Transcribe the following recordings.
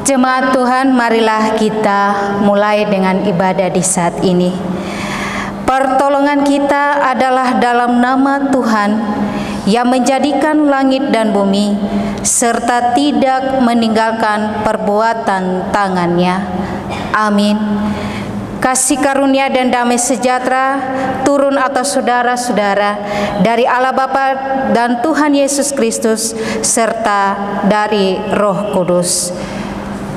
Jemaat Tuhan, marilah kita mulai dengan ibadah di saat ini. Pertolongan kita adalah dalam nama Tuhan yang menjadikan langit dan bumi, serta tidak meninggalkan perbuatan tangannya. Amin. Kasih karunia dan damai sejahtera turun atas saudara-saudara dari Allah Bapa dan Tuhan Yesus Kristus, serta dari Roh Kudus.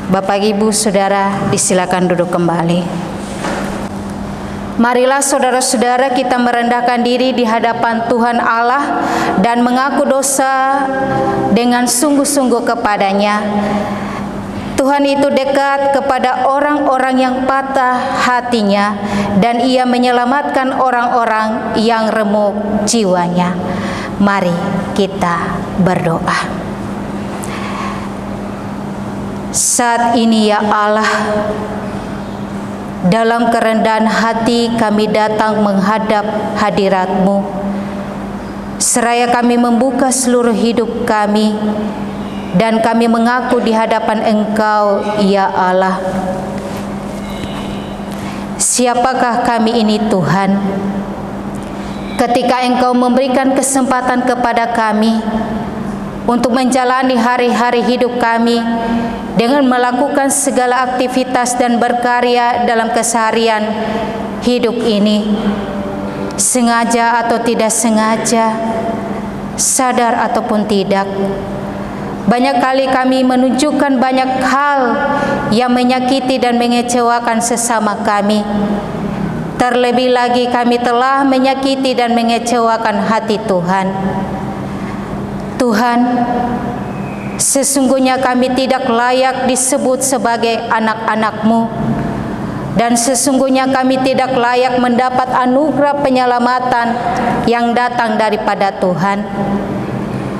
Bapak, Ibu, Saudara, disilakan duduk kembali. Marilah saudara-saudara kita merendahkan diri di hadapan Tuhan Allah dan mengaku dosa dengan sungguh-sungguh kepadanya. Tuhan itu dekat kepada orang-orang yang patah hatinya, dan Ia menyelamatkan orang-orang yang remuk jiwanya. Mari kita berdoa. Saat ini ya Allah, dalam kerendahan hati kami datang menghadap hadirat-Mu. Seraya kami membuka seluruh hidup kami, dan kami mengaku di hadapan Engkau ya Allah. Siapakah kami ini Tuhan? Ketika Engkau memberikan kesempatan kepada kami untuk menjalani hari-hari hidup kami dengan melakukan segala aktivitas dan berkarya dalam keseharian hidup ini, sengaja atau tidak sengaja, sadar ataupun tidak, banyak kali kami menunjukkan banyak hal yang menyakiti dan mengecewakan sesama kami. Terlebih lagi kami telah menyakiti dan mengecewakan hati Tuhan. Tuhan, sesungguhnya kami tidak layak disebut sebagai anak-anak-Mu, dan sesungguhnya kami tidak layak mendapat anugerah penyelamatan yang datang daripada Tuhan.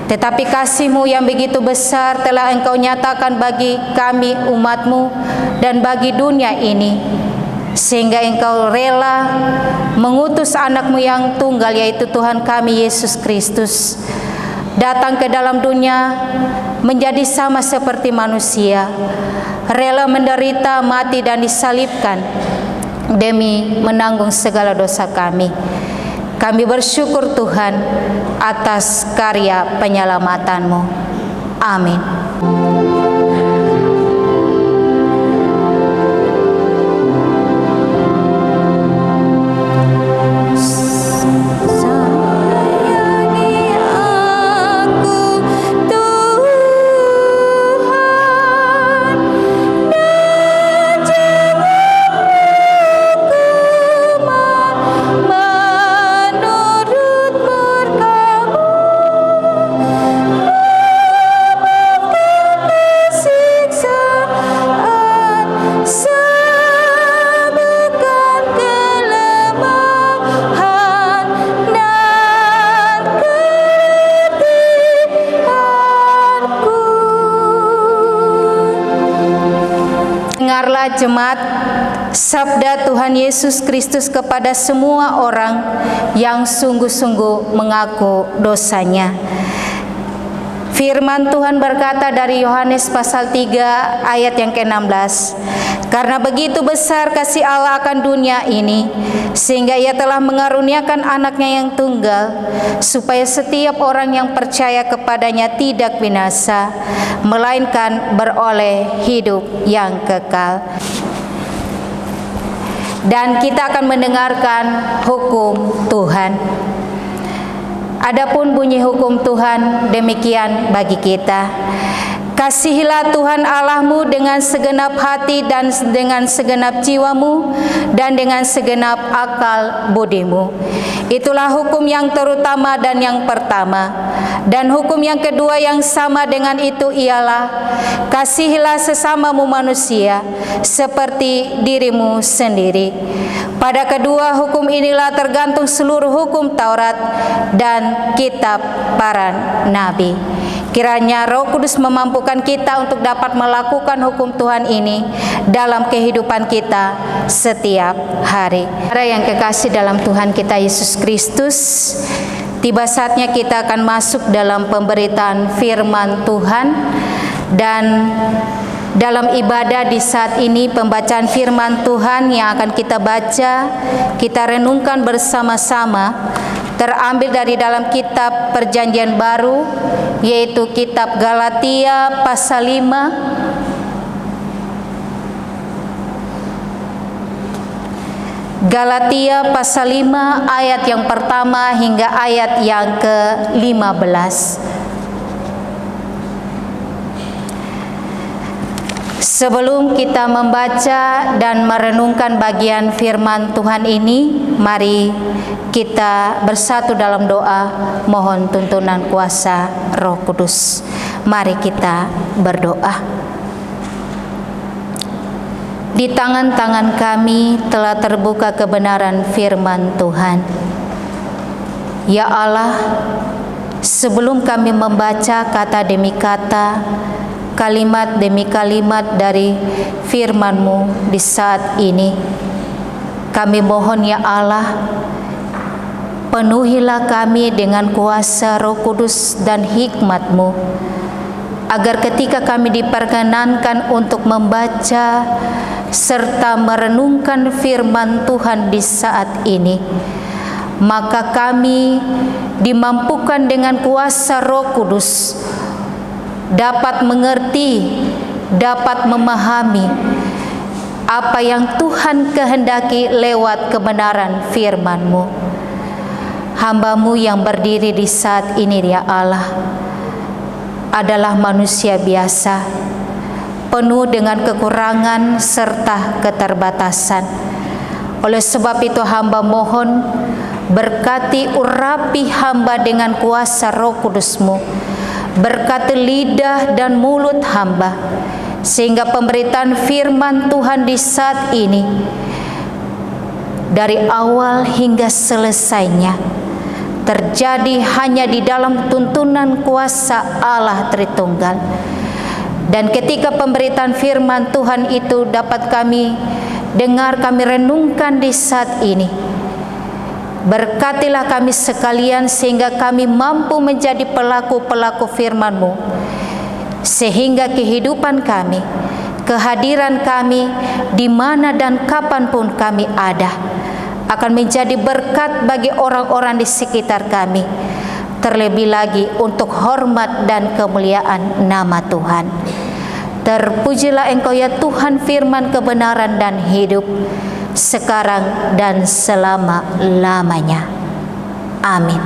Tetapi kasih-Mu yang begitu besar telah Engkau nyatakan bagi kami umat-Mu dan bagi dunia ini, sehingga Engkau rela mengutus anak-Mu yang tunggal, yaitu Tuhan kami Yesus Kristus, datang ke dalam dunia menjadi sama seperti manusia, rela menderita, mati dan disalibkan demi menanggung segala dosa kami. Kami bersyukur Tuhan atas karya penyelamatan-Mu. Amin. Dengarlah jemaat sabda Tuhan Yesus Kristus kepada semua orang yang sungguh-sungguh mengaku dosanya. Firman Tuhan berkata dari Yohanes pasal 3 ayat yang ke-16, "Karena begitu besar kasih Allah akan dunia ini, sehingga Ia telah mengaruniakan anaknya yang tunggal, supaya setiap orang yang percaya kepadanya tidak binasa, melainkan beroleh hidup yang kekal." Dan kita akan mendengarkan hukum Tuhan. Adapun bunyi hukum Tuhan demikian bagi kita: Kasihilah Tuhan Allahmu dengan segenap hati dan dengan segenap jiwamu dan dengan segenap akal budimu. Itulah hukum yang terutama dan yang pertama. Dan hukum yang kedua yang sama dengan itu ialah, kasihilah sesamamu manusia seperti dirimu sendiri. Pada kedua hukum inilah tergantung seluruh hukum Taurat dan kitab para nabi. Kiranya Roh Kudus memampukan kita untuk dapat melakukan hukum Tuhan ini dalam kehidupan kita setiap hari. Para yang kekasih dalam Tuhan kita Yesus Kristus, tiba saatnya kita akan masuk dalam pemberitaan firman Tuhan, dan Dalam ibadah di saat ini, pembacaan firman Tuhan yang akan kita baca, kita renungkan bersama-sama, terambil dari dalam kitab Perjanjian Baru, yaitu kitab Galatia pasal 5, Galatia pasal 5 ayat yang pertama hingga ayat yang ke-15. Sebelum kita membaca dan merenungkan bagian firman Tuhan ini, mari kita bersatu dalam doa mohon tuntunan kuasa Roh Kudus. Mari kita berdoa. Di tangan-tangan kami telah terbuka kebenaran firman Tuhan. Ya Allah, sebelum kami membaca kata demi kata, kalimat demi kalimat dari firman-Mu di saat ini, kami mohon ya Allah, penuhilah kami dengan kuasa Roh Kudus dan hikmat-Mu, agar ketika kami diperkenankan untuk membaca serta merenungkan firman Tuhan di saat ini, maka kami dimampukan dengan kuasa Roh Kudus dapat mengerti, dapat memahami apa yang Tuhan kehendaki lewat kebenaran firman-Mu. Hamba-Mu yang berdiri di saat ini ya Allah adalah manusia biasa, penuh dengan kekurangan serta keterbatasan. Oleh sebab itu hamba mohon, berkati urapi hamba dengan kuasa Roh Kudus-Mu, berkati lidah dan mulut hamba, sehingga pemberitaan firman Tuhan di saat ini dari awal hingga selesainya terjadi hanya di dalam tuntunan kuasa Allah Tritunggal. Dan ketika pemberitaan firman Tuhan itu dapat kami dengar, kami renungkan di saat ini, berkatilah kami sekalian sehingga kami mampu menjadi pelaku-pelaku firman-Mu, sehingga kehidupan kami, kehadiran kami di mana dan kapanpun kami ada akan menjadi berkat bagi orang-orang di sekitar kami, terlebih lagi untuk hormat dan kemuliaan nama Tuhan. Terpujilah Engkau ya Tuhan, firman kebenaran dan hidup, sekarang dan selama-lamanya. Amin.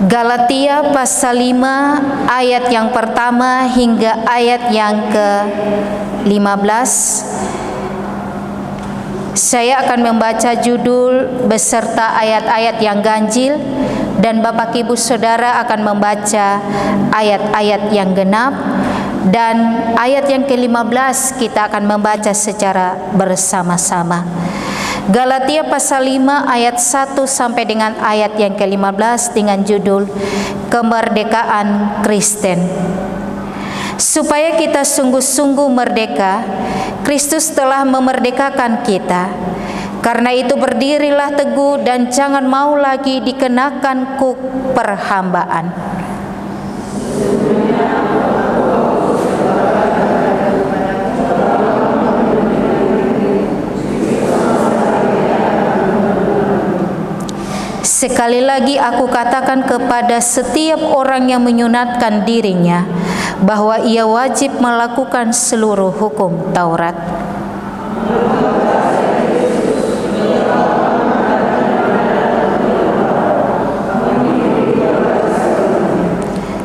Galatia pasal 5 ayat yang pertama hingga ayat yang ke-15. Saya akan membaca judul beserta ayat-ayat yang ganjil, dan Bapak Ibu Saudara akan membaca ayat-ayat yang genap, dan ayat yang ke-15 kita akan membaca secara bersama-sama. Galatia pasal 5 ayat 1 sampai dengan ayat yang ke-15 dengan judul Kemerdekaan Kristen. Supaya kita sungguh-sungguh merdeka, Kristus telah memerdekakan kita. Karena itu berdirilah teguh dan jangan mau lagi dikenakan kuk perhambaan. Sekali lagi aku katakan kepada setiap orang yang menyunatkan dirinya, bahwa ia wajib melakukan seluruh hukum Taurat.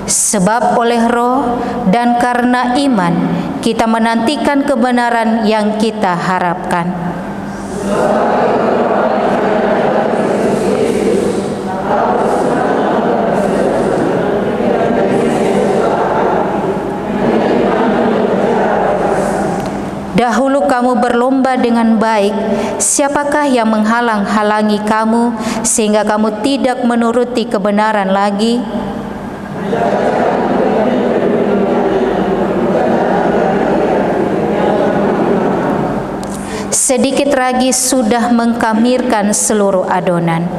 Sebab oleh Roh dan karena iman kita menantikan kebenaran yang kita harapkan. Dahulu kamu berlomba dengan baik, siapakah yang menghalang-halangi kamu sehingga kamu tidak menuruti kebenaran lagi? Sedikit lagi sudah mengkamirkan seluruh adonan.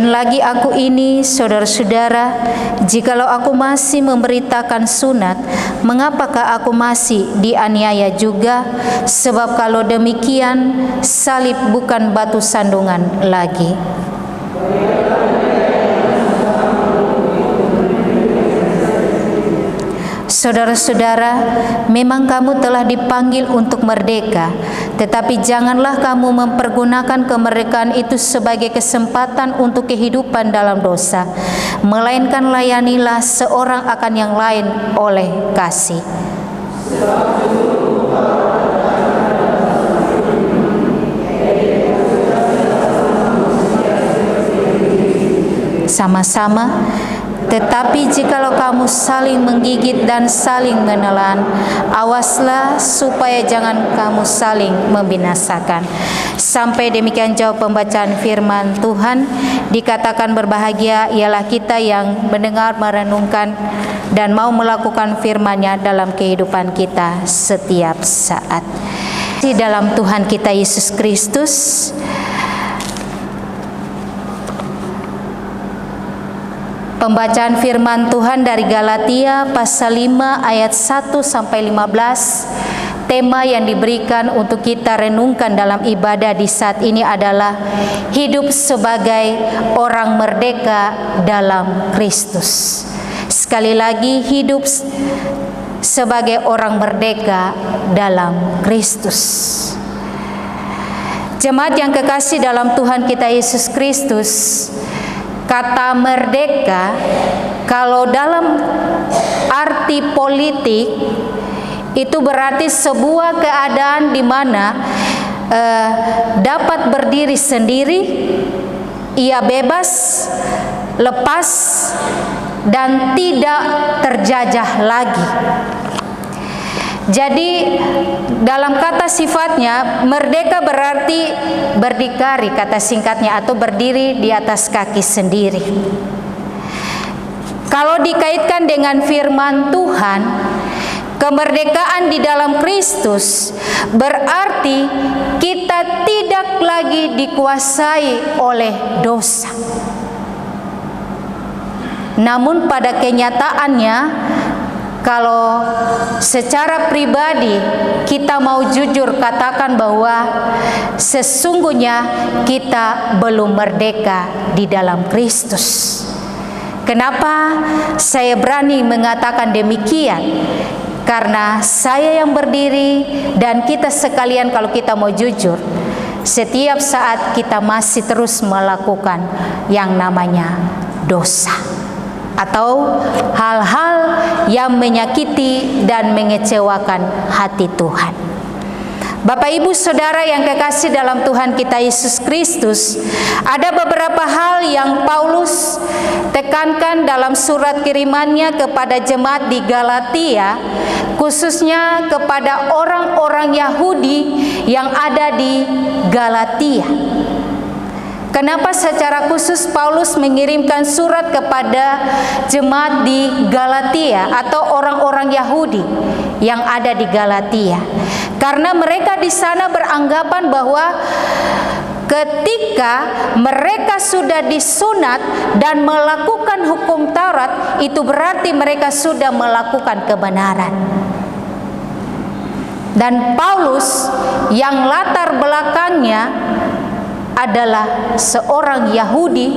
Dan lagi aku ini, saudara-saudara, jikalau aku masih memberitakan sunat, mengapakah aku masih dianiaya juga? Sebab kalau demikian, salib bukan batu sandungan lagi. Saudara-saudara, memang kamu telah dipanggil untuk merdeka, tetapi janganlah kamu mempergunakan kemerdekaan itu sebagai kesempatan untuk kehidupan dalam dosa, melainkan layanilah seorang akan yang lain oleh kasih. Sama-sama. Tetapi jikalau kamu saling menggigit dan saling menelan, awaslah supaya jangan kamu saling membinasakan. Sampai demikian jauh pembacaan firman Tuhan. Dikatakan berbahagia ialah kita yang mendengar, merenungkan, dan mau melakukan firman-Nya dalam kehidupan kita setiap saat. Di dalam Tuhan kita Yesus Kristus, pembacaan firman Tuhan dari Galatia pasal 5 ayat 1 sampai 15. Tema yang diberikan untuk kita renungkan dalam ibadah di saat ini adalah hidup sebagai orang merdeka dalam Kristus. Sekali lagi, hidup sebagai orang merdeka dalam Kristus. Jemaat yang kekasih dalam Tuhan kita Yesus Kristus, kata merdeka, kalau dalam arti politik, itu berarti sebuah keadaan di mana dapat berdiri sendiri, ia bebas, lepas, dan tidak terjajah lagi. Jadi dalam kata sifatnya, merdeka berarti berdikari, kata singkatnya, atau berdiri di atas kaki sendiri. Kalau dikaitkan dengan firman Tuhan, kemerdekaan di dalam Kristus berarti kita tidak lagi dikuasai oleh dosa. Namun pada kenyataannya, kalau secara pribadi kita mau jujur katakan bahwa sesungguhnya kita belum merdeka di dalam Kristus. Kenapa saya berani mengatakan demikian? Karena saya yang berdiri dan kita sekalian, kalau kita mau jujur, setiap saat kita masih terus melakukan yang namanya dosa atau hal-hal yang menyakiti dan mengecewakan hati Tuhan. Bapak Ibu Saudara yang kekasih dalam Tuhan kita Yesus Kristus, ada beberapa hal yang Paulus tekankan dalam surat kirimannya kepada jemaat di Galatia, khususnya kepada orang-orang Yahudi yang ada di Galatia. Kenapa secara khusus Paulus mengirimkan surat kepada jemaat di Galatia atau orang-orang Yahudi yang ada di Galatia? Karena mereka di sana beranggapan bahwa ketika mereka sudah disunat dan melakukan hukum Taurat, itu berarti mereka sudah melakukan kebenaran. Dan Paulus yang latar belakangnya adalah seorang Yahudi,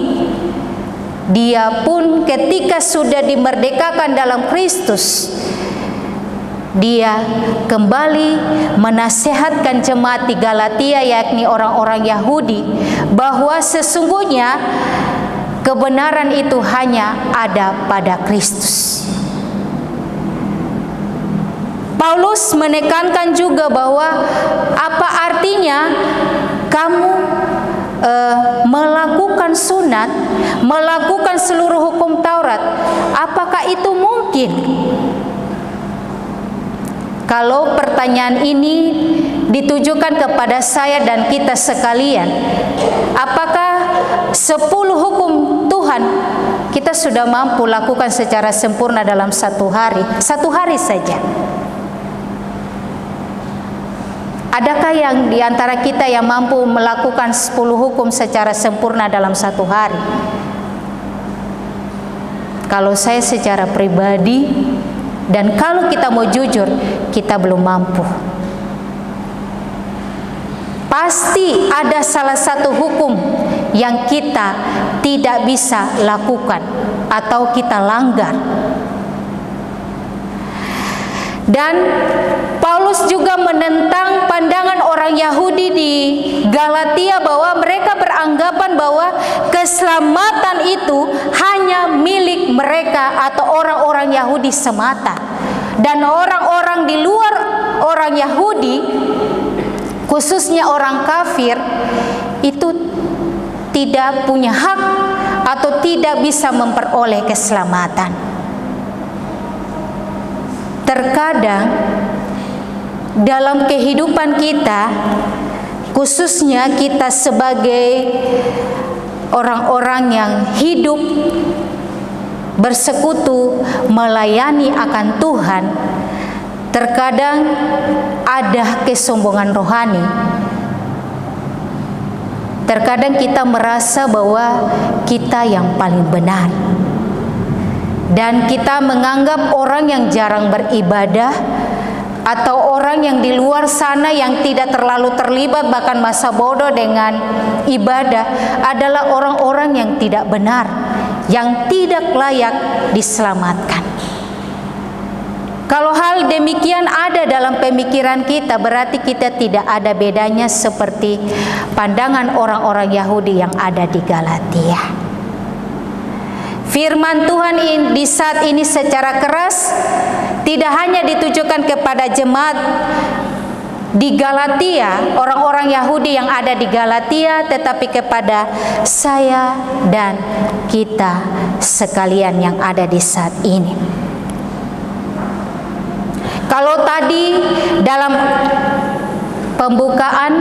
dia pun ketika sudah dimerdekakan dalam Kristus, dia kembali menasihatkan jemaat di Galatia, yakni orang-orang Yahudi, bahwa sesungguhnya kebenaran itu hanya ada pada Kristus. Paulus menekankan juga bahwa apa artinya kamu melakukan sunat, melakukan seluruh hukum Taurat, apakah itu mungkin? Kalau pertanyaan ini ditujukan kepada saya dan kita sekalian, apakah 10 hukum Tuhan kita sudah mampu lakukan secara sempurna dalam satu hari saja? Adakah yang di antara kita yang mampu melakukan 10 hukum secara sempurna dalam satu hari? Kalau saya secara pribadi, dan kalau kita mau jujur, kita belum mampu. Pasti ada salah satu hukum yang kita tidak bisa lakukan atau kita langgar. Dan Paulus juga menentang pandangan orang Yahudi di Galatia bahwa mereka beranggapan bahwa keselamatan itu hanya milik mereka atau orang-orang Yahudi semata. Dan orang-orang di luar orang Yahudi, khususnya orang kafir, itu tidak punya hak atau tidak bisa memperoleh keselamatan. Terkadang dalam kehidupan kita, khususnya kita sebagai orang-orang yang hidup bersekutu melayani akan Tuhan, terkadang ada kesombongan rohani. Terkadang kita merasa bahwa kita yang paling benar. Dan kita menganggap orang yang jarang beribadah atau orang yang di luar sana yang tidak terlalu terlibat bahkan masa bodoh dengan ibadah adalah orang-orang yang tidak benar, yang tidak layak diselamatkan. Kalau hal demikian ada dalam pemikiran kita, berarti kita tidak ada bedanya seperti pandangan orang-orang Yahudi yang ada di Galatia. Firman Tuhan di saat ini secara keras tidak hanya ditujukan kepada jemaat di Galatia, orang-orang Yahudi yang ada di Galatia, tetapi kepada saya dan kita sekalian yang ada di saat ini. Kalau tadi dalam pembukaan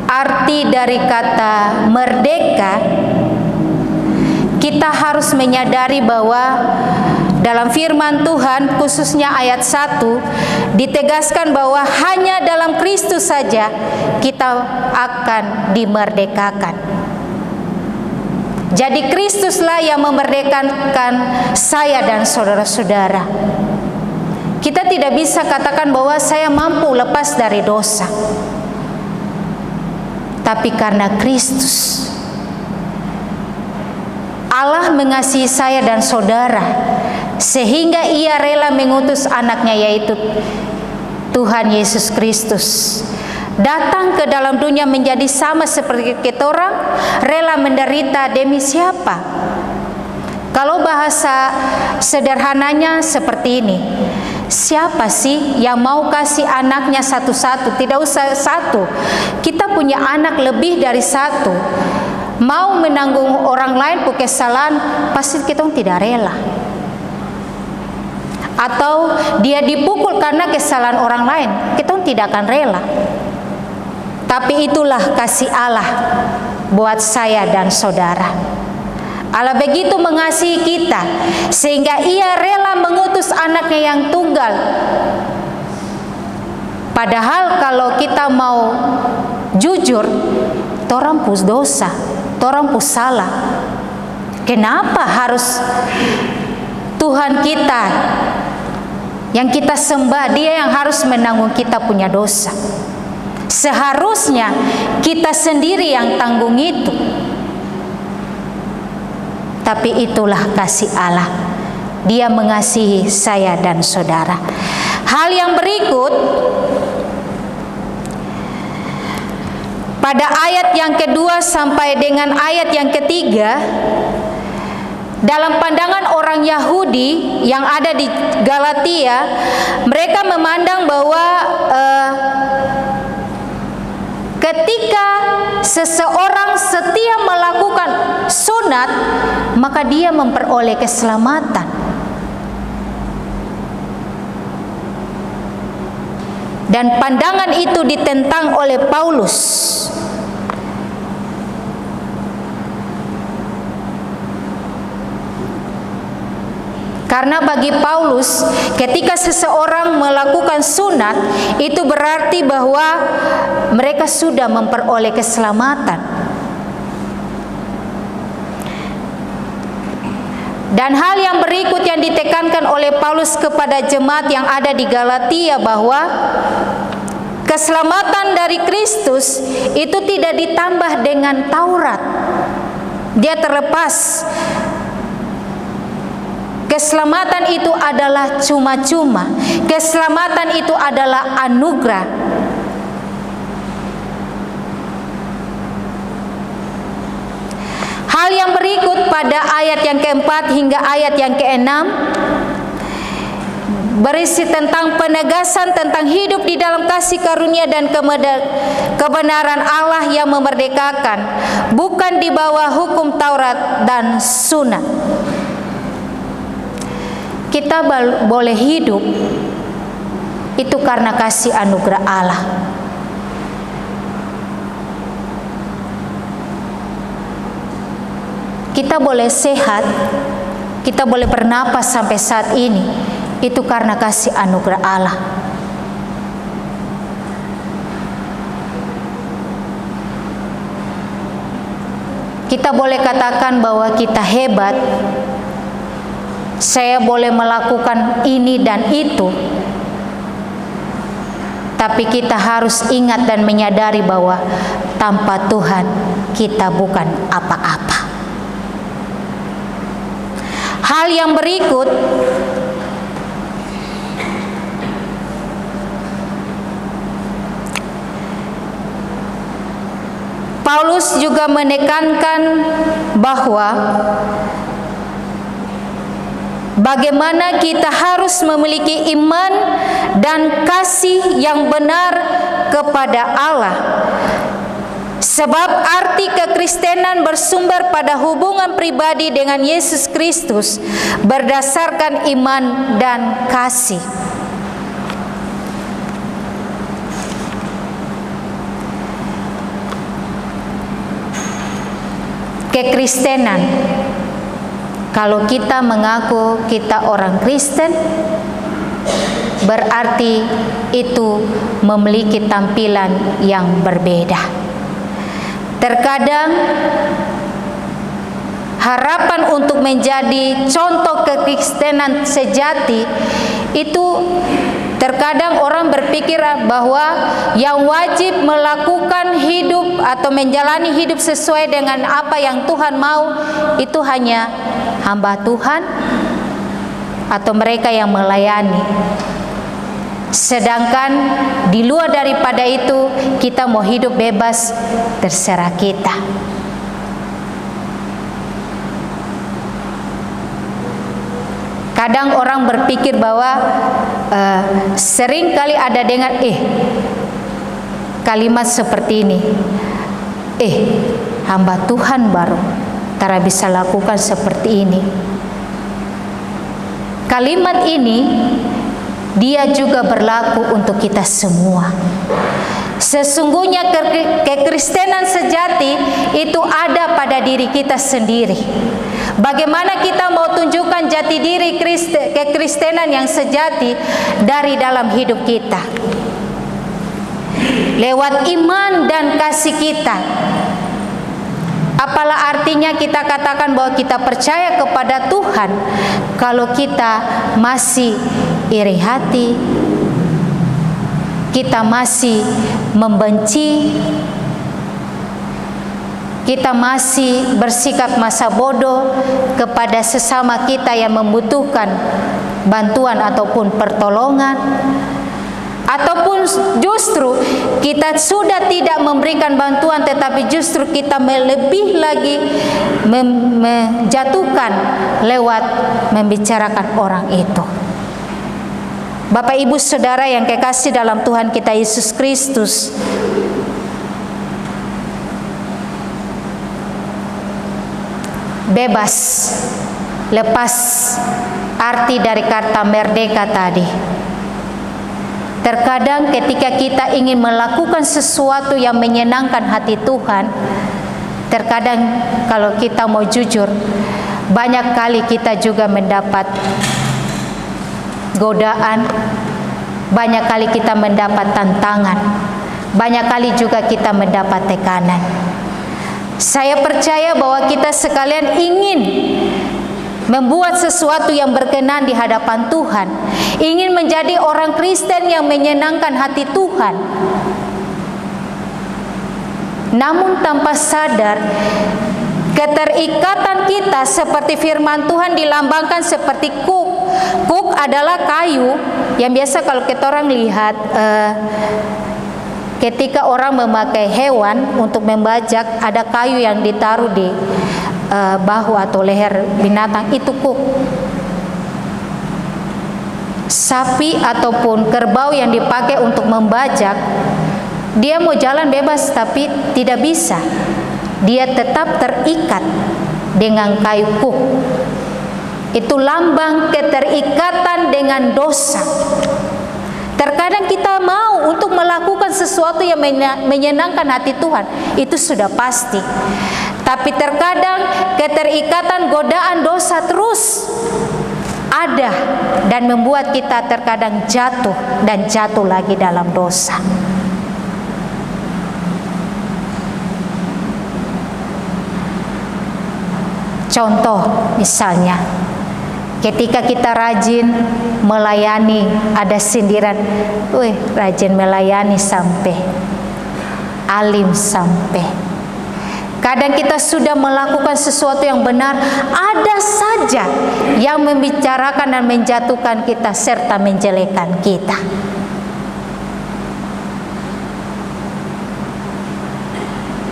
arti dari kata merdeka, kita harus menyadari bahwa dalam firman Tuhan, khususnya ayat 1, ditegaskan bahwa hanya dalam Kristus saja kita akan dimerdekakan. Jadi Kristuslah yang memerdekakan saya dan saudara-saudara. Kita tidak bisa katakan bahwa saya mampu lepas dari dosa. Tapi karena Kristus, Allah mengasihi saya dan saudara sehingga Ia rela mengutus anaknya, yaitu Tuhan Yesus Kristus, datang ke dalam dunia menjadi sama seperti kita orang, rela menderita demi siapa? Kalau bahasa sederhananya seperti ini, siapa sih yang mau kasih anaknya satu-satu? Tidak usah satu, kita punya anak lebih dari satu. Mau menanggung orang lain kesalahan, pasti kita tidak rela. Atau dia dipukul karena kesalahan orang lain, kita tidak akan rela. Tapi itulah kasih Allah buat saya dan saudara. Allah begitu mengasihi kita sehingga Ia rela mengutus anaknya yang tunggal. Padahal kalau kita mau jujur, orang pus dosa, orang pus salah. Kenapa harus Tuhan kita yang kita sembah, Dia yang harus menanggung kita punya dosa? Seharusnya kita sendiri yang tanggung itu. Tapi itulah kasih Allah. Dia mengasihi saya dan saudara. Hal yang berikut, pada ayat yang kedua sampai dengan ayat yang ketiga, dalam pandangan orang Yahudi yang ada di Galatia, mereka memandang bahwa ketika seseorang setia melakukan sunat, maka dia memperoleh keselamatan. Dan pandangan itu ditentang oleh Paulus. Karena bagi Paulus, ketika seseorang melakukan sunat, itu berarti bahwa mereka sudah memperoleh keselamatan. Dan hal yang berikut yang ditekankan oleh Paulus kepada jemaat yang ada di Galatia, bahwa keselamatan dari Kristus itu tidak ditambah dengan Taurat. Dia terlepas. Keselamatan itu adalah cuma-cuma. Keselamatan itu adalah anugerah. Hal yang berikut pada ayat yang keempat hingga ayat yang keenam berisi tentang penegasan tentang hidup di dalam kasih karunia dan kebenaran Allah yang memerdekakan, bukan di bawah hukum Taurat dan sunat. Kita boleh hidup itu karena kasih anugerah Allah. Kita boleh sehat, kita boleh bernapas sampai saat ini, itu karena kasih anugerah Allah. Kita boleh katakan bahwa kita hebat, saya boleh melakukan ini dan itu, tapi kita harus ingat dan menyadari bahwa tanpa Tuhan kita bukan apa-apa. Hal yang berikut Paulus juga menekankan bahwa bagaimana kita harus memiliki iman dan kasih yang benar kepada Allah. Sebab arti kekristenan bersumber pada hubungan pribadi dengan Yesus Kristus berdasarkan iman dan kasih. Kekristenan, kalau kita mengaku kita orang Kristen, berarti itu memiliki tampilan yang berbeda. Terkadang harapan untuk menjadi contoh kekristenan sejati itu terkadang orang berpikir bahwa yang wajib melakukan hidup atau menjalani hidup sesuai dengan apa yang Tuhan mau itu hanya hamba Tuhan atau mereka yang melayani. Sedangkan di luar daripada itu, kita mau hidup bebas, terserah kita. Kadang orang berpikir bahwa sering kali ada dengar kalimat seperti ini, hamba Tuhan baru tara bisa lakukan seperti ini. Kalimat ini dia juga berlaku untuk kita semua. Sesungguhnya kekristenan sejati itu ada pada diri kita sendiri. Bagaimana kita mau tunjukkan jati diri kekristenan yang sejati dari dalam hidup kita? Lewat iman dan kasih kita. Apalah artinya kita katakan bahwa kita percaya kepada Tuhan kalau kita masih iri hati, kita masih membenci, kita masih bersikap masa bodoh kepada sesama kita yang membutuhkan bantuan ataupun pertolongan, ataupun justru kita sudah tidak memberikan bantuan tetapi justru kita lebih lagi menjatuhkan lewat membicarakan orang itu. Bapak Ibu Saudara yang kekasih dalam Tuhan kita Yesus Kristus, bebas, lepas arti dari kata merdeka tadi. Terkadang ketika kita ingin melakukan sesuatu yang menyenangkan hati Tuhan, terkadang kalau kita mau jujur, banyak kali kita juga mendapat godaan, banyak kali kita mendapat tantangan, banyak kali juga kita mendapat tekanan. Saya percaya bahwa kita sekalian ingin membuat sesuatu yang berkenan di hadapan Tuhan, ingin menjadi orang Kristen yang menyenangkan hati Tuhan. Namun tanpa sadar, keterikatan kita seperti firman Tuhan dilambangkan seperti kuk. Kuk adalah kayu yang biasa kalau kita orang lihat ketika orang memakai hewan untuk membajak, ada kayu yang ditaruh di bahu atau leher binatang, itu kuk. Sapi ataupun kerbau yang dipakai untuk membajak, dia mau jalan bebas tapi tidak bisa. Dia tetap terikat dengan kayu kuk. Itu lambang keterikatan dengan dosa. Terkadang kita mau untuk melakukan sesuatu yang menyenangkan hati Tuhan, itu sudah pasti. Tapi terkadang keterikatan godaan dosa terus ada dan membuat kita terkadang jatuh dan jatuh lagi dalam dosa. Contoh misalnya, ketika kita rajin melayani, ada sindiran, "Wih, rajin melayani sampai alim sampai." Kadang kita sudah melakukan sesuatu yang benar, ada saja yang membicarakan dan menjatuhkan kita serta menjelekkan kita.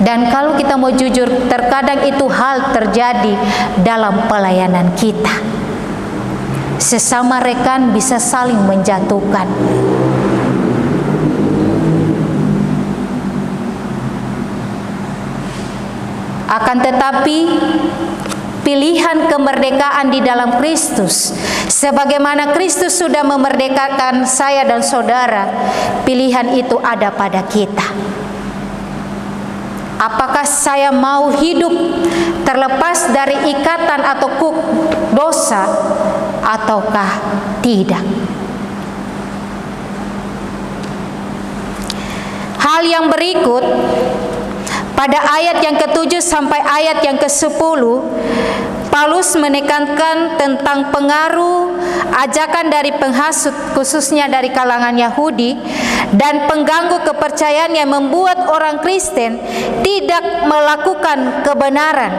Dan kalau kita mau jujur, terkadang itu hal terjadi dalam pelayanan kita. Sesama rekan bisa saling menjatuhkan. Akan tetapi pilihan kemerdekaan di dalam Kristus, sebagaimana Kristus sudah memerdekakan saya dan saudara, pilihan itu ada pada kita. Apakah saya mau hidup terlepas dari ikatan atau kuk dosa ataukah tidak? Hal yang berikut pada ayat yang ke-7 sampai ayat yang ke-10, Paulus menekankan tentang pengaruh ajakan dari penghasut, khususnya dari kalangan Yahudi, dan pengganggu kepercayaan yang membuat orang Kristen tidak melakukan kebenaran.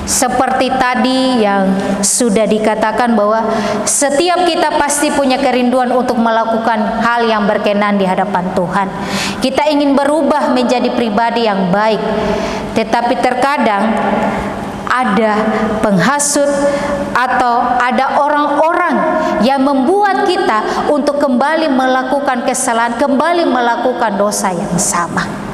Seperti tadi yang sudah dikatakan bahwa setiap kita pasti punya kerinduan untuk melakukan hal yang berkenan di hadapan Tuhan. Kita ingin berubah menjadi pribadi yang baik, tetapi terkadang ada penghasut atau ada orang-orang yang membuat kita untuk kembali melakukan kesalahan, kembali melakukan dosa yang sama.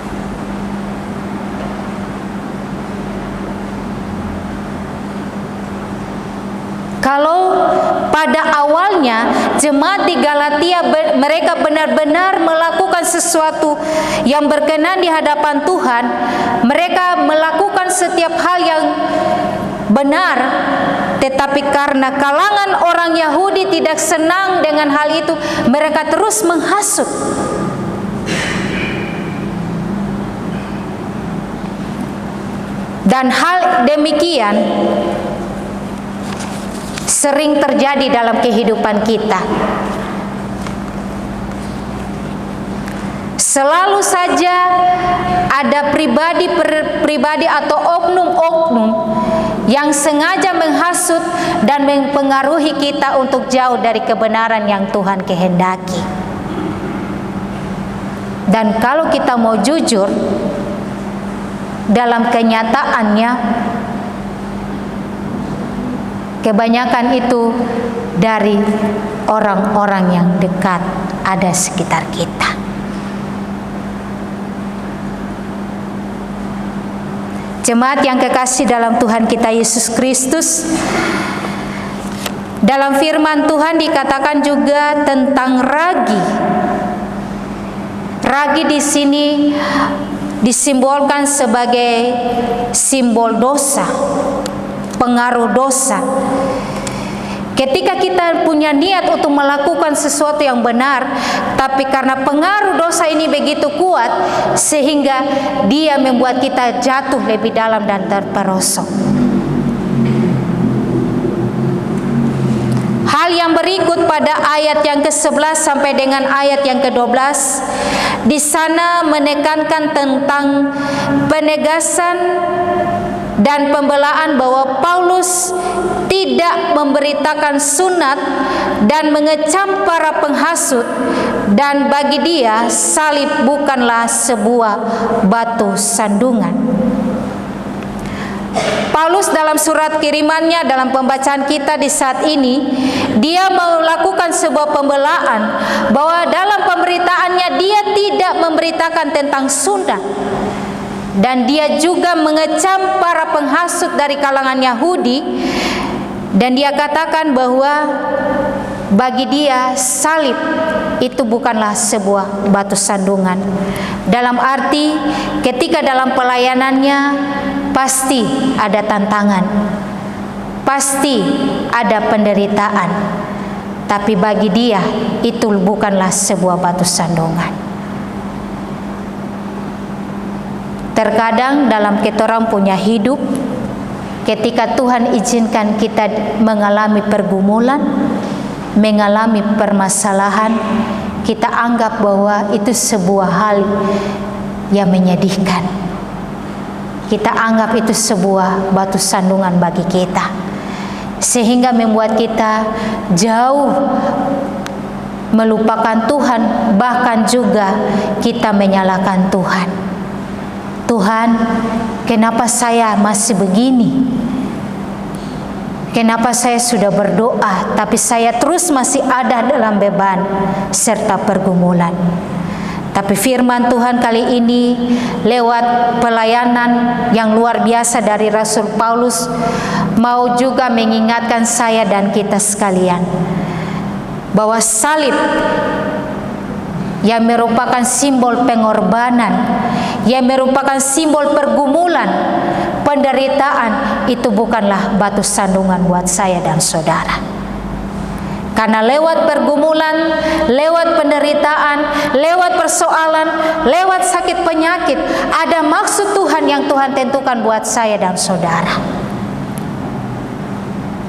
Kalau pada awalnya jemaat di Galatia mereka benar-benar melakukan sesuatu yang berkenan di hadapan Tuhan, mereka melakukan setiap hal yang benar, tetapi karena kalangan orang Yahudi tidak senang dengan hal itu, mereka terus menghasut. Dan hal demikian sering terjadi dalam kehidupan kita. Selalu saja ada pribadi atau oknum-oknum yang sengaja menghasut dan mempengaruhi kita untuk jauh dari kebenaran yang Tuhan kehendaki. Dan kalau kita mau jujur, dalam kenyataannya kebanyakan itu dari orang-orang yang dekat ada sekitar kita. Jemaat yang kekasih dalam Tuhan kita Yesus Kristus, dalam firman Tuhan dikatakan juga tentang ragi. Ragi di sini disimbolkan sebagai simbol dosa, pengaruh dosa. Ketika kita punya niat untuk melakukan sesuatu yang benar, tapi karena pengaruh dosa ini begitu kuat, sehingga dia membuat kita jatuh lebih dalam dan terperosok. Hal yang berikut pada ayat yang ke-11 sampai dengan ayat yang ke-12, di sana menekankan tentang penegasan dan pembelaan bahwa Paulus tidak memberitakan sunat dan mengecam para penghasut, dan bagi dia salib bukanlah sebuah batu sandungan. Paulus dalam surat kirimannya, dalam pembacaan kita di saat ini, dia melakukan sebuah pembelaan bahwa dalam pemberitaannya dia tidak memberitakan tentang sunat. Dan dia juga mengecam para penghasut dari kalangan Yahudi, dan dia katakan bahwa bagi dia salib itu bukanlah sebuah batu sandungan. Dalam arti ketika dalam pelayanannya pasti ada tantangan, pasti ada penderitaan, tapi bagi dia itu bukanlah sebuah batu sandungan. Terkadang dalam kita orang punya hidup, ketika Tuhan izinkan kita mengalami pergumulan, mengalami permasalahan, kita anggap bahwa itu sebuah hal yang menyedihkan. Kita anggap itu sebuah batu sandungan bagi kita, sehingga membuat kita jauh melupakan Tuhan, bahkan juga kita menyalahkan Tuhan. Tuhan, kenapa saya masih begini? Kenapa saya sudah berdoa, tapi saya terus masih ada dalam beban serta pergumulan? Tapi firman Tuhan kali ini lewat pelayanan yang luar biasa dari Rasul Paulus mau juga mengingatkan saya dan kita sekalian bahwa salib yang merupakan simbol pengorbanan, yang merupakan simbol pergumulan, penderitaan, itu bukanlah batu sandungan buat saya dan saudara. Karena lewat pergumulan, lewat penderitaan, lewat persoalan, lewat sakit penyakit, ada maksud Tuhan yang Tuhan tentukan buat saya dan saudara.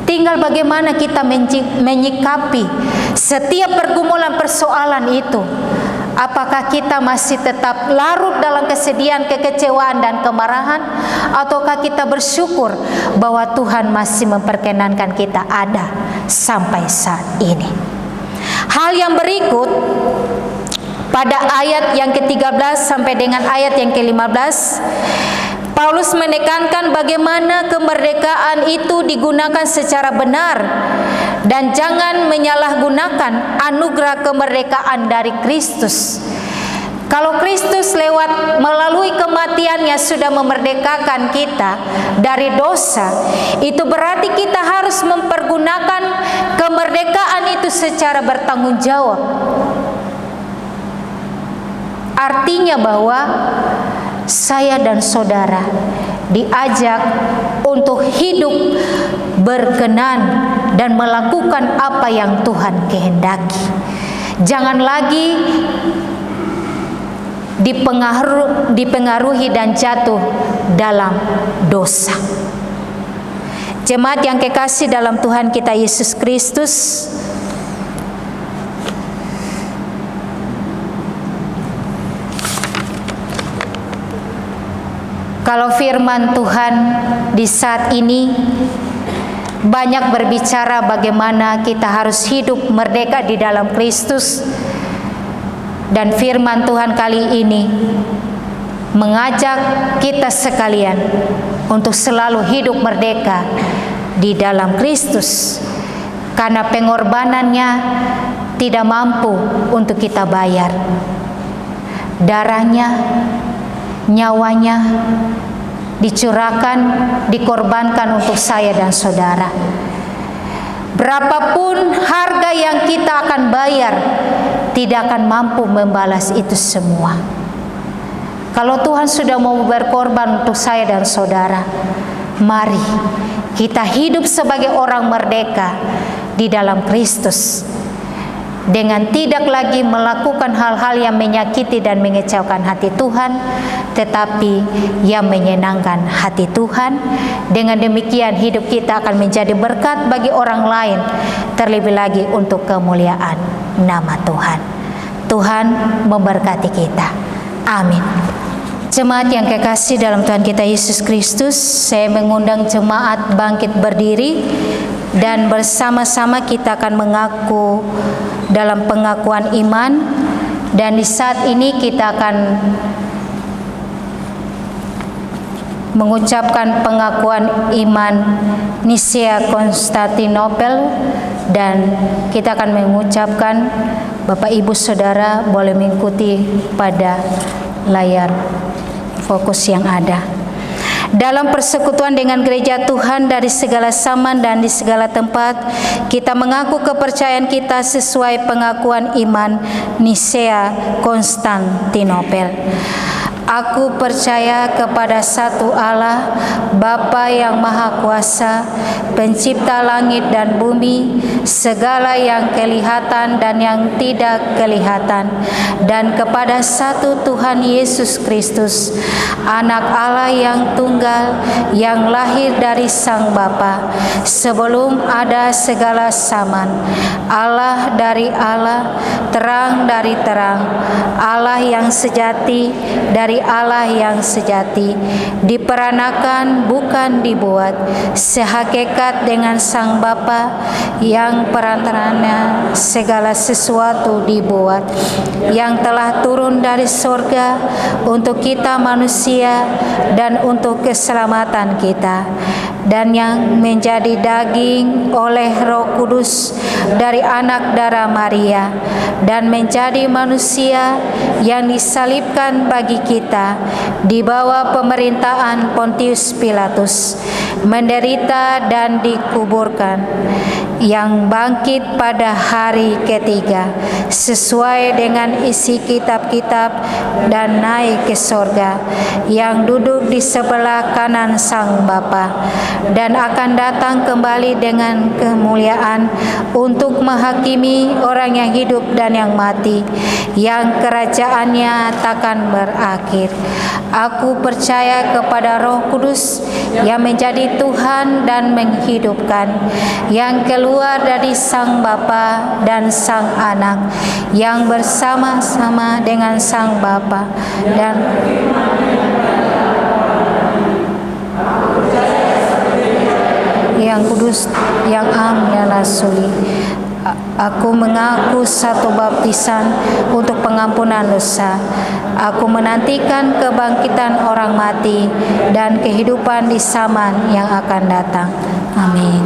Tinggal bagaimana kita menyikapi setiap pergumulan persoalan itu. Apakah kita masih tetap larut dalam kesedihan, kekecewaan, dan kemarahan, ataukah kita bersyukur bahwa Tuhan masih memperkenankan kita ada sampai saat ini? Hal yang berikut pada ayat yang ke-13 sampai dengan ayat yang ke-15, Paulus menekankan bagaimana kemerdekaan itu digunakan secara benar dan jangan menyalahgunakan anugerah kemerdekaan dari Kristus. Kalau Kristus melalui kematiannya sudah memerdekakan kita dari dosa, itu berarti kita harus mempergunakan kemerdekaan itu secara bertanggung jawab. Artinya bahwa saya dan saudara diajak untuk hidup berkenan dan melakukan apa yang Tuhan kehendaki. Jangan lagi dipengaruhi dan jatuh dalam dosa. Jemaat yang kekasih dalam Tuhan kita Yesus Kristus, kalau firman Tuhan di saat ini banyak berbicara bagaimana kita harus hidup merdeka di dalam Kristus, dan firman Tuhan kali ini mengajak kita sekalian untuk selalu hidup merdeka di dalam Kristus, karena pengorbanannya tidak mampu untuk kita bayar. Darahnya, nyawanya dicurahkan, dikorbankan untuk saya dan saudara. Berapapun harga yang kita akan bayar, tidak akan mampu membalas itu semua. Kalau Tuhan sudah mau berkorban untuk saya dan saudara, mari kita hidup sebagai orang merdeka di dalam Kristus, dengan tidak lagi melakukan hal-hal yang menyakiti dan mengecewakan hati Tuhan, tetapi yang menyenangkan hati Tuhan. Dengan demikian hidup kita akan menjadi berkat bagi orang lain, terlebih lagi untuk kemuliaan nama Tuhan. Tuhan memberkati kita. Amin. Jemaat yang kekasih dalam Tuhan kita Yesus Kristus, saya mengundang jemaat bangkit berdiri dan bersama-sama kita akan mengaku dalam pengakuan iman. Dan di saat ini kita akan mengucapkan pengakuan iman Nisea Konstantinopel, dan kita akan mengucapkan. Bapak Ibu Saudara boleh mengikuti pada layar fokus yang ada. Dalam persekutuan dengan gereja Tuhan dari segala zaman dan di segala tempat, kita mengaku kepercayaan kita sesuai pengakuan iman Nisea Konstantinopel. Aku percaya kepada satu Allah, Bapa yang Maha Kuasa, pencipta langit dan bumi, segala yang kelihatan dan yang tidak kelihatan, dan kepada satu Tuhan Yesus Kristus, Anak Allah yang tunggal, yang lahir dari Sang Bapa, sebelum ada segala zaman, Allah dari Allah, terang dari terang, Allah yang sejati dari Allah yang sejati, diperanakan bukan dibuat, sehakikat dengan Sang Bapa, yang perantaranya segala sesuatu dibuat, yang telah turun dari surga untuk kita manusia dan untuk keselamatan kita, dan yang menjadi daging oleh Roh Kudus dari anak darah Maria, dan menjadi manusia yang disalibkan bagi kita di bawah pemerintahan Pontius Pilatus, menderita dan dikuburkan, yang bangkit pada hari ketiga sesuai dengan isi kitab-kitab dan naik ke sorga, yang duduk di sebelah kanan Sang Bapa, dan akan datang kembali dengan kemuliaan untuk menghakimi orang yang hidup dan yang mati, yang kerajaannya takkan berakhir. Aku percaya kepada Roh Kudus yang menjadi Tuhan dan menghidupkan, yang keluar dari Sang Bapa dan Sang Anak, yang bersama-sama dengan Sang Bapa dan yang kudus, yang am dan rasuli. Aku mengaku satu baptisan untuk pengampunan dosa. Aku menantikan kebangkitan orang mati dan kehidupan di zaman yang akan datang. Amin.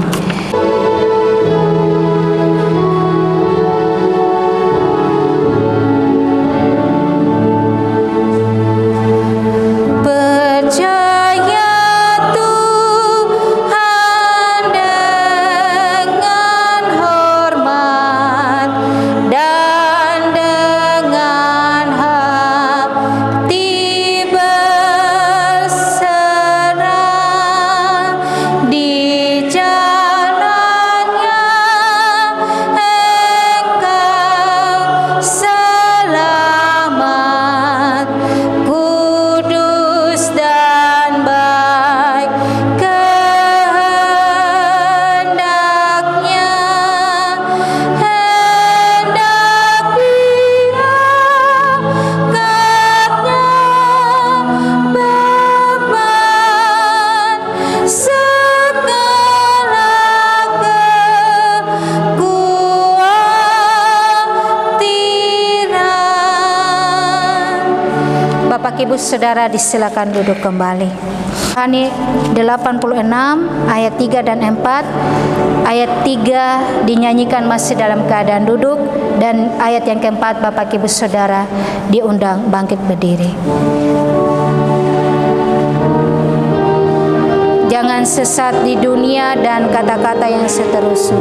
Bapak Ibu Saudara disilakan duduk kembali. Yohanes 86 ayat 3 dan 4. Ayat 3 dinyanyikan masih dalam keadaan duduk, dan ayat yang keempat Bapak Ibu Saudara diundang bangkit berdiri. Jangan sesat di dunia dan kata-kata yang seterusnya.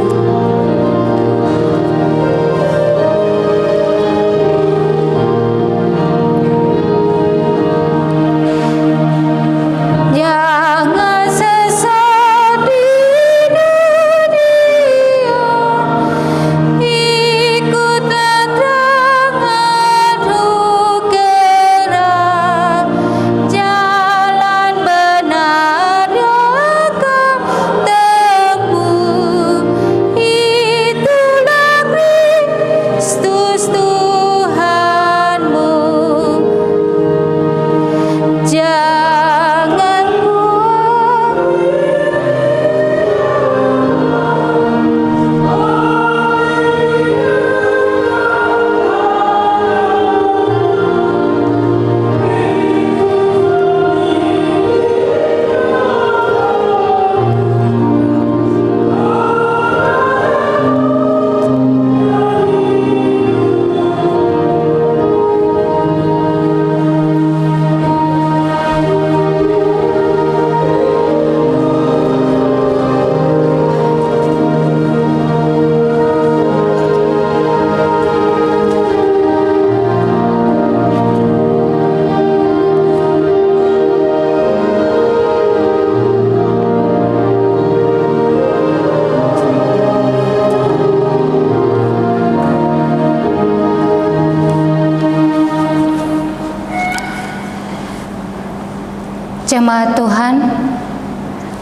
Jemaat Tuhan,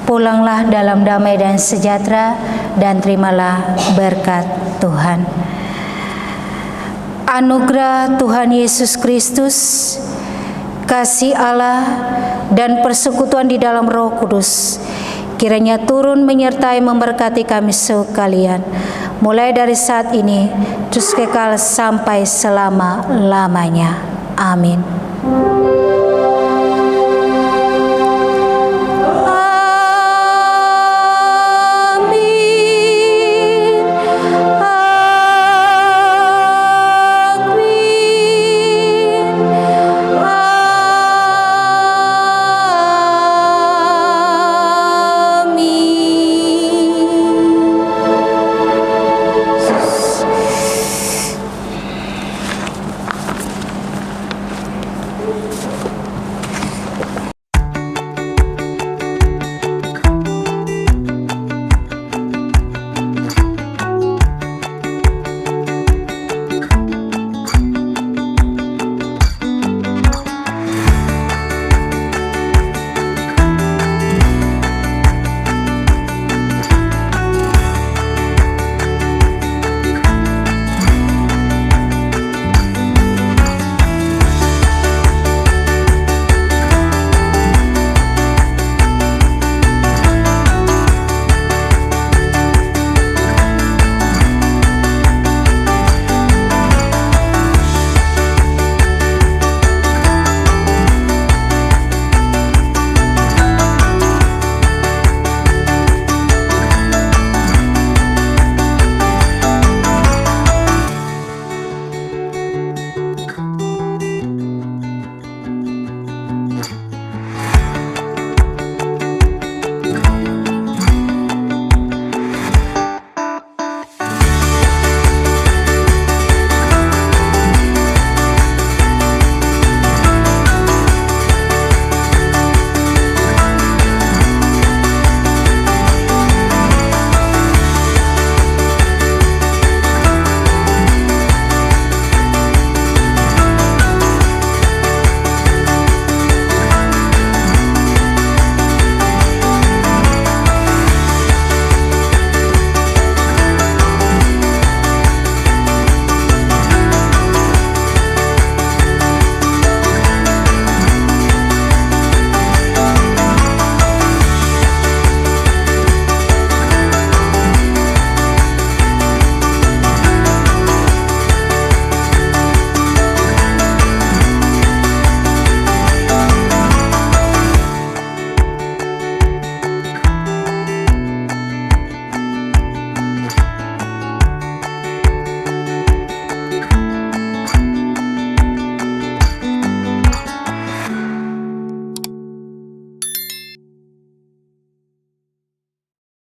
pulanglah dalam damai dan sejahtera dan terimalah berkat Tuhan. Anugerah Tuhan Yesus Kristus, kasih Allah, dan persekutuan di dalam Roh Kudus kiranya turun menyertai memberkati kami sekalian, mulai dari saat ini terus kekal sampai selama-lamanya. Amin.